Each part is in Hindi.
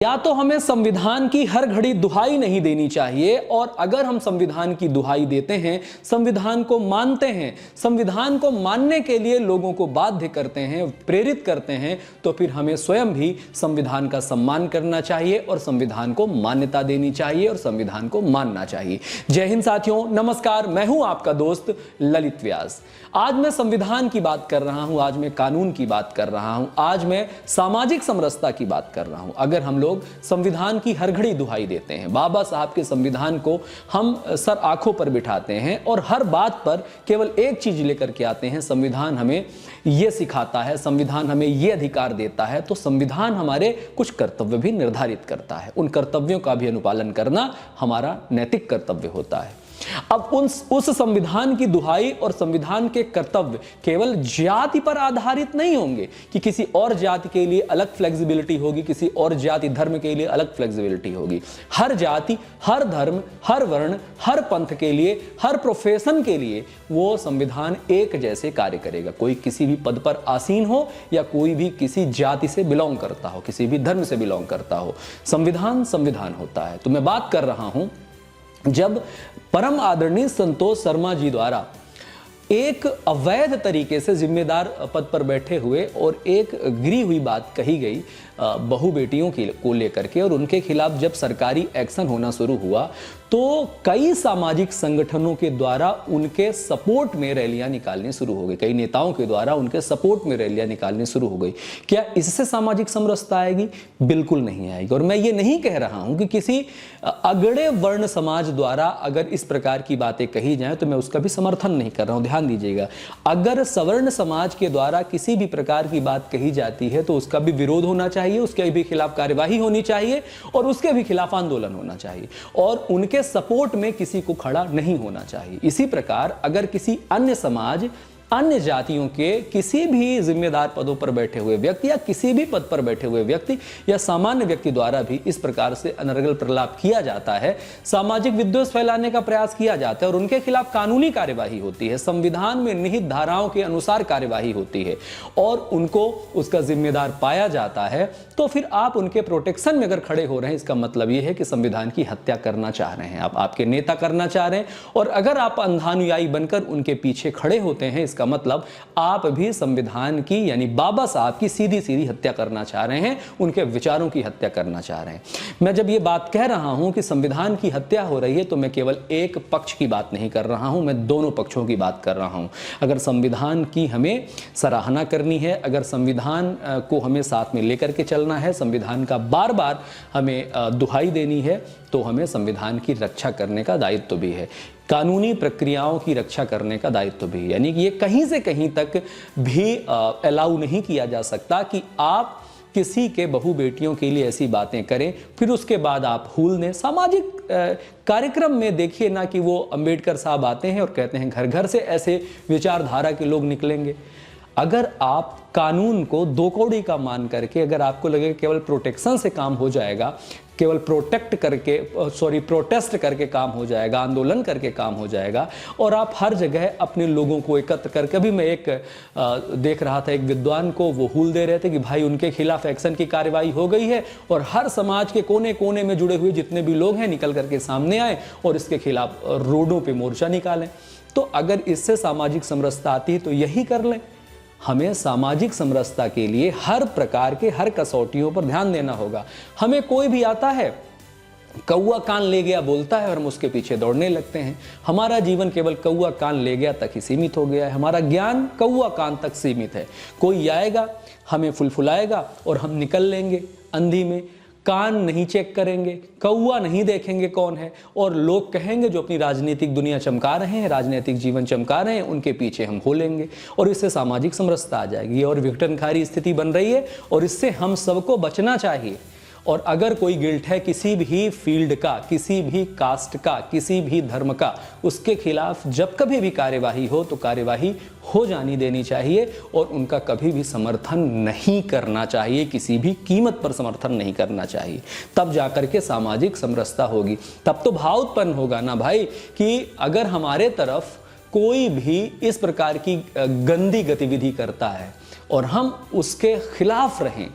या तो हमें संविधान की हर घड़ी दुहाई नहीं देनी चाहिए, और अगर हम संविधान की दुहाई देते हैं, संविधान को मानते हैं, संविधान को मानने के लिए लोगों को बाध्य करते हैं, प्रेरित करते हैं, तो फिर हमें स्वयं भी संविधान का सम्मान करना चाहिए और संविधान को मान्यता देनी चाहिए और संविधान को मानना चाहिए। जय हिंद साथियों, नमस्कार। मैं हूं आपका दोस्त ललित व्यास। आज मैं संविधान की बात कर रहा हूं, आज मैं कानून की बात कर रहा हूं, आज मैं सामाजिक समरसता की बात कर रहा हूं। अगर हम लोग संविधान की हर घड़ी दुहाई देते हैं, बाबा साहब के संविधान को हम सर आंखों पर बिठाते हैं और हर बात पर केवल एक चीज लेकर के आते हैं, संविधान हमें यह सिखाता है, संविधान हमें यह अधिकार देता है, तो संविधान हमारे कुछ कर्तव्य भी निर्धारित करता है। उन कर्तव्यों का भी अनुपालन करना हमारा नैतिक कर्तव्य होता है। अब उस संविधान की दुहाई और संविधान के कर्तव्य केवल जाति पर आधारित नहीं होंगे कि किसी और जाति के लिए अलग फ्लेक्सिबिलिटी होगी, किसी और जाति धर्म के लिए अलग फ्लेक्सिबिलिटी होगी। हर जाति, हर धर्म, हर वर्ण, हर पंथ के लिए, हर प्रोफेशन के लिए वो संविधान एक जैसे कार्य करेगा। कोई किसी भी पद पर आसीन हो या कोई भी किसी जाति से बिलोंग करता हो, किसी भी धर्म से बिलोंग करता हो, संविधान संविधान होता है। तो मैं बात कर रहा हूं जब परम आदरणीय संतोष शर्मा जी द्वारा एक अवैध तरीके से जिम्मेदार पद पर बैठे हुए और एक गिरी हुई बात कही गई बहु बेटियों को लेकर के, और उनके खिलाफ जब सरकारी एक्शन होना शुरू हुआ तो कई सामाजिक संगठनों के द्वारा उनके सपोर्ट में रैलियां निकालनी शुरू हो गई, कई नेताओं के द्वारा उनके सपोर्ट में रैलियां निकालनी शुरू हो गई। क्या इससे सामाजिक समरसता आएगी? बिल्कुल नहीं आएगी। और मैं ये नहीं कह रहा हूं कि किसी अगड़े वर्ण समाज द्वारा अगर इस प्रकार की बातें कही जाएं तो मैं उसका भी समर्थन नहीं कर रहा हूं। ध्यान दीजिएगा, अगर सवर्ण समाज के द्वारा किसी भी प्रकार की बात कही जाती है तो उसका भी विरोध होना चाहिए, उसके भी खिलाफ कार्यवाही होनी चाहिए और उसके भी खिलाफ आंदोलन होना चाहिए, और उनके सपोर्ट में किसी को खड़ा नहीं होना चाहिए। इसी प्रकार अगर किसी अन्य समाज, अन्य जातियों के किसी भी जिम्मेदार पदों पर बैठे हुए व्यक्ति या किसी भी पद पर बैठे हुए व्यक्ति या सामान्य व्यक्ति द्वारा भी इस प्रकार से अनर्गल प्रलाप किया जाता है, सामाजिक विद्वेष फैलाने का प्रयास किया जाता है और उनके खिलाफ कानूनी कार्यवाही होती है, संविधान में निहित धाराओं के अनुसार कार्यवाही होती है और उनको उसका जिम्मेदार पाया जाता है, तो फिर आप उनके प्रोटेक्शन में अगर खड़े हो रहे हैं, इसका मतलब यह है कि संविधान की हत्या करना चाह रहे हैं, आप आपके नेता करना चाह रहे हैं। और अगर आप अंधानुयायी बनकर उनके पीछे खड़े होते हैं, इसका मतलब आप भी संविधान की यानी बाबा साहब की सीधी सीधी हत्या करना चाह रहे हैं, उनके विचारों की हत्या करना चाह रहे हैं। मैं जब ये बात कह रहा हूं कि संविधान की हत्या हो रही है तो मैं केवल एक पक्ष की बात नहीं कर रहा हूं, मैं दोनों पक्षों की बात कर रहा हूं। अगर संविधान की हमें सराहना करनी है, अगर संविधान को हमें साथ में लेकर के चलना है, संविधान का बार बार हमें दुहाई देनी है, तो हमें संविधान की रक्षा करने का दायित्व भी है, कानूनी प्रक्रियाओं की रक्षा करने का दायित्व भी है। यानी कि ये कहीं से कहीं तक भी अलाउ नहीं किया जा सकता कि आप किसी के बहु बेटियों के लिए ऐसी बातें करें, फिर उसके बाद आप हूल दें। सामाजिक कार्यक्रम में देखिए ना कि वो अंबेडकर साहब आते हैं और कहते हैं घर घर से ऐसे विचारधारा के लोग निकलेंगे। अगर आप कानून को दो कौड़ी का मान करके, अगर आपको लगे केवल प्रोटेक्शन से काम हो जाएगा, केवल प्रोटेस्ट करके काम हो जाएगा, आंदोलन करके काम हो जाएगा, और आप हर जगह अपने लोगों को एकत्र करके, अभी मैं एक देख रहा था, एक विद्वान को वो हूल दे रहे थे कि भाई उनके खिलाफ एक्शन की कार्रवाई हो गई है और हर समाज के कोने कोने में जुड़े हुए जितने भी लोग हैं निकल करके सामने आए और इसके खिलाफ रोडों पे मोर्चा निकालें। तो अगर इससे सामाजिक समरसता आती है तो यही कर लें। हमें सामाजिक समरसता के लिए हर प्रकार के हर कसौटियों पर ध्यान देना होगा। हमें कोई भी आता है, कौआ कान ले गया बोलता है और हम उसके पीछे दौड़ने लगते हैं। हमारा जीवन केवल कौआ कान ले गया तक ही सीमित हो गया है, हमारा ज्ञान कौआ कान तक सीमित है। कोई आएगा, हमें फुलफुलाएगा और हम निकल लेंगे अंधी में, कान नहीं चेक करेंगे, कौआ नहीं देखेंगे कौन है, और लोग कहेंगे जो अपनी राजनीतिक दुनिया चमका रहे हैं, राजनीतिक जीवन चमका रहे हैं, उनके पीछे हम हो लेंगे और इससे सामाजिक समरसता आ जाएगी और विघटनकारी स्थिति बन रही है और इससे हम सबको बचना चाहिए। और अगर कोई गिल्ट है किसी भी फील्ड का, किसी भी कास्ट का, किसी भी धर्म का, उसके खिलाफ जब कभी भी कार्यवाही हो तो कार्यवाही हो जानी देनी चाहिए और उनका कभी भी समर्थन नहीं करना चाहिए, किसी भी कीमत पर समर्थन नहीं करना चाहिए। तब जाकर के सामाजिक समरसता होगी। तब तो भाव उत्पन्न होगा ना भाई कि अगर हमारे तरफ कोई भी इस प्रकार की गंदी गतिविधि करता है और हम उसके खिलाफ रहें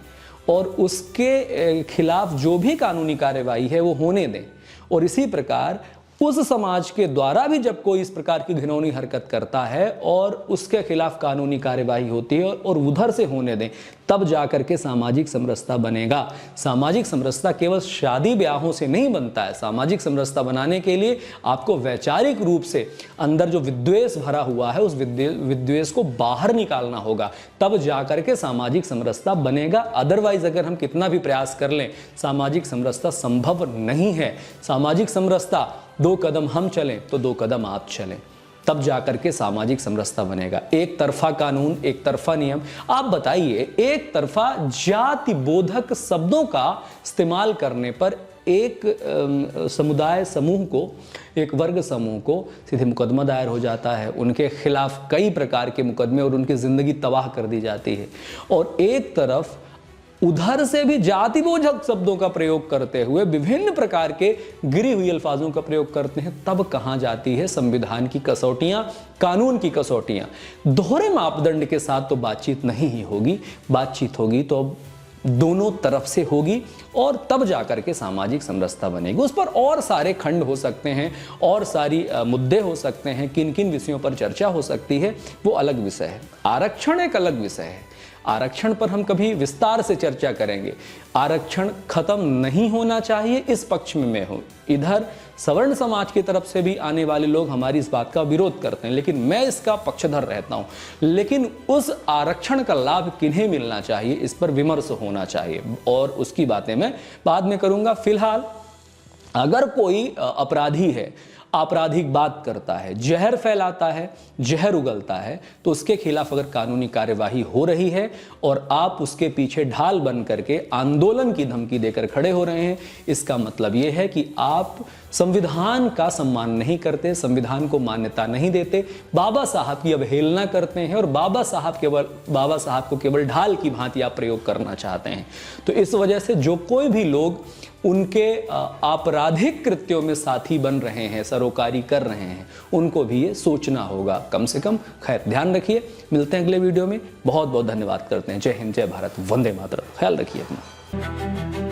और उसके खिलाफ जो भी कानूनी कार्यवाही है वो होने दें। और इसी प्रकार उस समाज के द्वारा भी जब कोई इस प्रकार की घिनौनी हरकत करता है और उसके खिलाफ कानूनी कार्यवाही होती है और उधर से होने दें, तब जाकर के सामाजिक समरसता बनेगा। सामाजिक समरसता केवल शादी ब्याहों से नहीं बनता है। सामाजिक समरसता बनाने के लिए आपको वैचारिक रूप से अंदर जो विद्वेष भरा हुआ है उस विद्वेष को बाहर निकालना होगा, तब जाकर के सामाजिक समरसता बनेगा। अदरवाइज अगर हम कितना भी प्रयास कर लें, सामाजिक समरसता संभव नहीं है। सामाजिक समरसता 2 कदम हम चलें तो 2 कदम आप चलें, तब जाकर के सामाजिक समरसता बनेगा। एक तरफा कानून, एक तरफा नियम। आप बताइए, एक तरफा जाति बोधक शब्दों का इस्तेमाल करने पर एक समुदाय समूह को, एक वर्ग समूह को सीधे मुकदमा दायर हो जाता है, उनके खिलाफ कई प्रकार के मुकदमे और उनकी जिंदगी तबाह कर दी जाती है। और एक तरफ उधर से भी जाति बोधक शब्दों का प्रयोग करते हुए विभिन्न प्रकार के गिरी हुई अल्फाजों का प्रयोग करते हैं, तब कहां जाती है संविधान की कसौटियां, कानून की कसौटियां। दोहरे मापदंड के साथ तो बातचीत नहीं ही होगी। बातचीत होगी तो दोनों तरफ से होगी और तब जाकर के सामाजिक समरसता बनेगी। उस पर और सारे खंड हो सकते हैं और सारी मुद्दे हो सकते हैं, किन किन विषयों पर चर्चा हो सकती है वो अलग विषय है। आरक्षण एक अलग विषय है। आरक्षण पर हम कभी विस्तार से चर्चा करेंगे। आरक्षण खत्म नहीं होना चाहिए, इस पक्ष में मैं हूं। इधर सवर्ण समाज की तरफ से भी आने वाले लोग हमारी इस बात का विरोध करते हैं, लेकिन मैं इसका पक्षधर रहता हूं। लेकिन उस आरक्षण का लाभ किन्हें मिलना चाहिए, इस पर विमर्श होना चाहिए और उसकी बातें मैं बाद में करूंगा। फिलहाल अगर कोई अपराधी है, आपराधिक बात करता है, जहर फैलाता है, जहर उगलता है, तो उसके खिलाफ अगर कानूनी कार्यवाही हो रही है और आप उसके पीछे ढाल बन करके आंदोलन की धमकी देकर खड़े हो रहे हैं, इसका मतलब यह है कि आप संविधान का सम्मान नहीं करते, संविधान को मान्यता नहीं देते, बाबा साहब की अवहेलना करते हैं और बाबा साहब को केवल ढाल की भांति आप प्रयोग करना चाहते हैं। तो इस वजह से जो कोई भी लोग उनके आपराधिक कृत्यों में साथी बन रहे हैं, सरोकारी कर रहे हैं, उनको भी ये सोचना होगा कम से कम। खैर, ध्यान रखिए, मिलते हैं अगले वीडियो में। बहुत बहुत धन्यवाद करते हैं। जय हिंद, जय भारत, वंदे मातरम। ख्याल रखिए अपना।